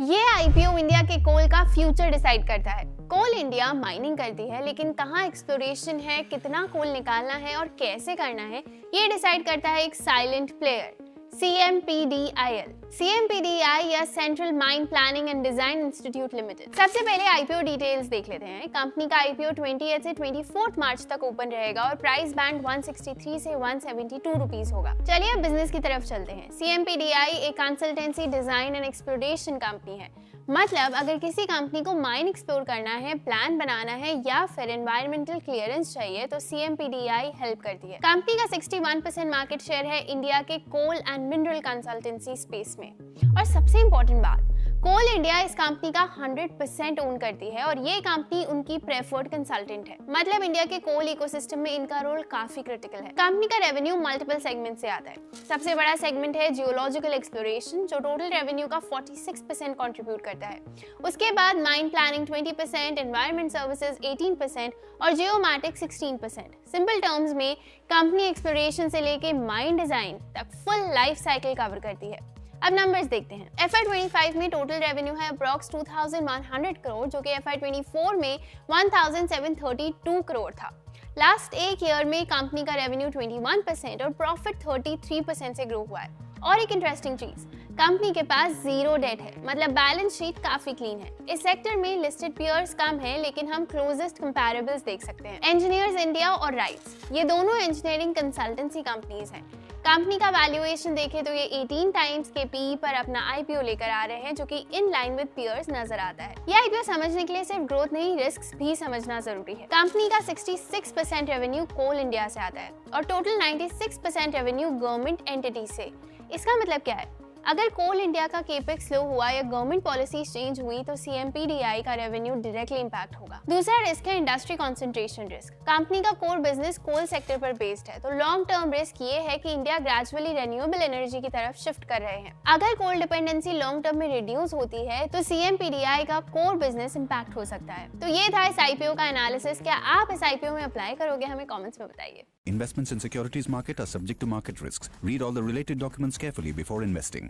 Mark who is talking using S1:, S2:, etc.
S1: ये IPO India के कोल का फ्यूचर डिसाइड करता है। कोल इंडिया माइनिंग करती है, लेकिन कहाँ एक्सप्लोरेशन है, कितना कोल निकालना है और कैसे करना है, ये डिसाइड करता है एक साइलेंट प्लेयर, CMPDIL। CMPDI या central mine planning and design institute limited. सबसे पहले आईपीओ डिटेल्स देख लेते हैं। कंपनी का आईपीओ 28 से 24 मार्च तक ओपन रहेगा और प्राइस बैंड 163 से 172 रुपीस होगा। चलिए अब बिजनेस की तरफ चलते हैं। CMPDI एक consultancy, design and exploration company है। मतलब अगर किसी कंपनी को माइन एक्सप्लोर करना है, प्लान बनाना है या फिर एनवायरमेंटल क्लियरेंस चाहिए तो CMPDI हेल्प करती है। कंपनी का 61% मार्केट शेयर है इंडिया के कोल एंड मिनरल कंसल्टेंसी स्पेस में। और सबसे इंपॉर्टेंट बात, कोल इंडिया इस कंपनी का 100% ओन करती है और ये कंपनी उनकी प्रेफर्ड कंसल्टेंट है। मतलब इंडिया के कोल इकोसिस्टम में इनका रोल काफी क्रिटिकल है। कंपनी का रेवेन्यू मल्टीपल सेगमेंट से आता है। सबसे बड़ा सेगमेंट है जियोलॉजिकल एक्सप्लोरेशन, जो टोटल रेवेन्यू का 46% कंट्रीब्यूट करता है। उसके बाद माइन प्लानिंग 20%, एनवायरमेंट सर्विसेज 18% और जियोमैटिक 16%। सिंपल टर्म्स में कंपनी एक्सप्लोरेशन से लेके माइन डिजाइन तक फुल लाइफ साइकिल कवर करती है। अब नंबर्स देखते हैं। FY25 में टोटल रेवेन्यू है अप्रॉक्स 2100 करोड़, जो कि FY24 में 1732 करोड़ था। लास्ट एक ईयर में कंपनी का रेवेन्यू 21% और प्रॉफिट 33% से ग्रो हुआ है। और एक इंटरेस्टिंग चीज, कंपनी के पास जीरो डेट है, मतलब बैलेंस शीट काफी क्लीन है। इस सेक्टर में लिस्टेड पीयर्स कम है, लेकिन हम क्लोजेस्ट कंपैरेबल्स देख सकते हैं। इंजीनियर्स इंडिया और राइट्स, ये दोनों इंजीनियरिंग कंसल्टेंसी कंपनीज हैं। कंपनी का वैल्यूएशन देखे तो ये 18 टाइम्स के पीई पर अपना आईपीओ लेकर आ रहे हैं, जो कि इन लाइन विद पीयर्स नजर आता है। ये आईपीओ समझने के लिए सिर्फ ग्रोथ नहीं, रिस्क्स भी समझना जरूरी है। कंपनी का 66% रेवेन्यू कोल इंडिया से आता है और टोटल 96% रेवेन्यू गवर्नमेंट एंटिटी से। इसका मतलब क्या है? अगर कोल इंडिया का केपेक्स स्लो हुआ या गवर्नमेंट पॉलिसी चेंज हुई तो CMPDI का रेवेन्यू डायरेक्टली इंपैक्ट होगा। दूसरा रिस्क है इंडस्ट्री कंसंट्रेशन रिस्क। कंपनी का कोर बिजनेस कोल सेक्टर पर बेस्ड है, तो लॉन्ग टर्म रिस्क ये है कि इंडिया ग्रेजुअली रिन्यूएबल एनर्जी की तरफ शिफ्ट कर रहे हैं। अगर कोल डिपेंडेंसी लॉन्ग टर्म में रिड्यूस होती है तो CMPDI का कोर बिजनेस इंपैक्ट हो सकता है। तो ये था इस आईपीओ का एनालिसिस। क्या आप इस आईपीओ में अप्लाई करोगे? हमें कमेंट्स में बताइए।
S2: Investments in securities market are subject to market risks. Read all the related documents carefully before investing.